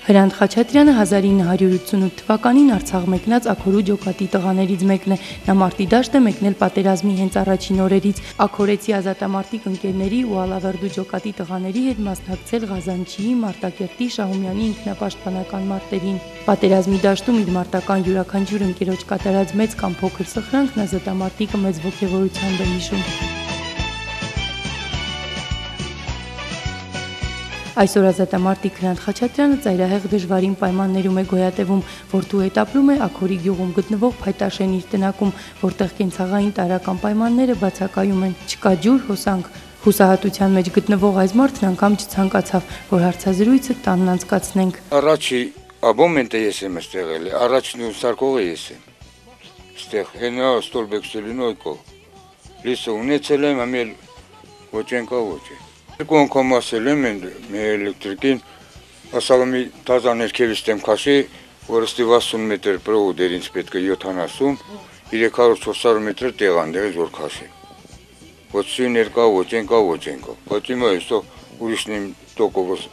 Հրանտ Խաչատրյանը 1988 թվականին Արցախ մեկնած Աքորու ջոկատի տղաներից մեկն է։ Նա մարտի դաշտ է մեկնել պատերազմի հենց առաջին օրերից։ Աքորեցի ազատամարտիկ ընկերների ու Ալավերդու ջոկատի տղաների հետ մասնակցել Ղազանչիի, Մարտակերտի, Շահումյանի ինքնապաշտպանական մարտերին։ Պատերազմի դաշտում իր մարտական յուրաքանչյուր ընկերոջ կատարած մեծ կամ փոքր սխրանքն ազատամարտիկը մեծ ոգևորությամբ է հիշում։ Այսօր ազատամարտիկ Հրանտ Խաչատրյանը ծայրահեղ դժվարին պայմաններում է գոյատևում, որդու հետ ապրում է Աքորի գյուղում գտնվող Փայտաշեն իր տնակում, որտեղ կենցաղային տարրական պայմանները բացակայում են, չկա ջուր, հոսանք։ Հուսահատության մեջ գտնվող այս մարդն անգամ չցանկացավ, որ հարցազրույցը տանն անցկացնենք։ Առաջի աբոմենտը ես եմ ստեղել, առաջին սարկողը ես եմ։ Ստեղ հենա ստոլբեքսելինոյկո։ Լիսը ունեցել եմ, ամել ոչենկա ոչե։ Երկու անգամ ասել եմ մեր էլեկտրիկին, ասալ մի տազա ներքևից եմ քաշի, որ ստի 60 մետր պրովոդեր ինձ պետք է 70, 300-400 մետր տեղանդեղից որ քաշի։ Ոչի ներկա ոչենկա, բայց իմա էստո ուրիշնին տոկովս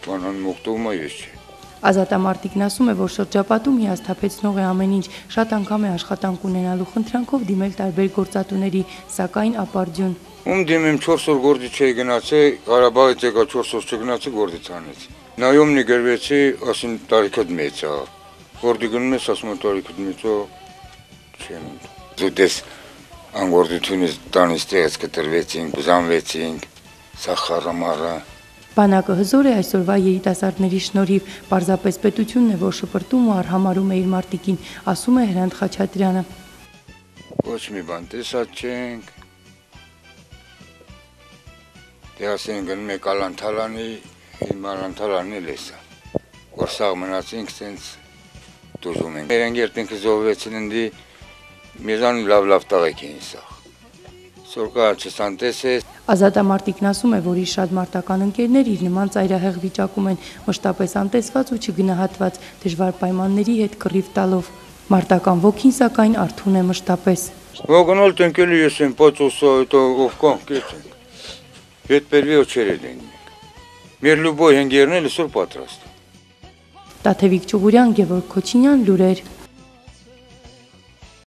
բանան մուղտում է ես չէ։ Ազատամարտիկն ասում է, որ շրջապատում հիասթափեցնող է ամեն ինչ, շատ անգամ է աշխատանք ունենալու խնդրանքով դիմել տարբեր գործատուների, սակայն ապարդյուն։ Ում դիմեմ 4 օր գործի չէի գնացի, Ղարաբաղից եկա 4 օր չգնացի, գործից անեցի։ Նայոմնի գրվեցի, ասին տարիքդ մեծ է։ Գործի գնում ես, ասում եմ տարիքդ մեծ է, չեմ ունդում։ Զուտես անգործությունից տանից տեղից կտրվեցինք, բզանվեցինք, սախարամարը։ Բանակը հզոր է այսօրվա երիտասարդների շնորհիվ, պարզապես պետությունն է, որ շպրտում ու արհամարում է իր մարտիկին, ասում է Հրանտ Խաչատրյանը։ Ոչ մի բան տեսած չենք։ Դե ասենք գնում եք Ալանթալանի, իմ Ալանթալանն էլ էսա, որ սաղ մնացինք սենց դուժում ենք։ Մեր ընկերտինքը զոհվեցին ընդի մեզան լավ տաղեկ էին սաղ։ Սորկա չսանտես է։ Ազատամարտիկն ասում է, որ իր շատ մարտական ընկերներ իր նման ծայրահեղ վիճակում են, մշտապես անտեսված ու չգնահատված, դժվար պայմանների հետ կռիվ տալով։ Մարտական ոգին սակայն արթուն է մշտապես։ Ոգնալ տնկելի ես եմ, պացոսա, ով կան, կեցենք։ Հետ պերվի ոչերել ենք։ Մեր լուբոյ հենգերն էլ սոր պատրաստ։ Տաթևիկ Ճուղուրյան, Գևորգ Քոչինյան, լուրեր։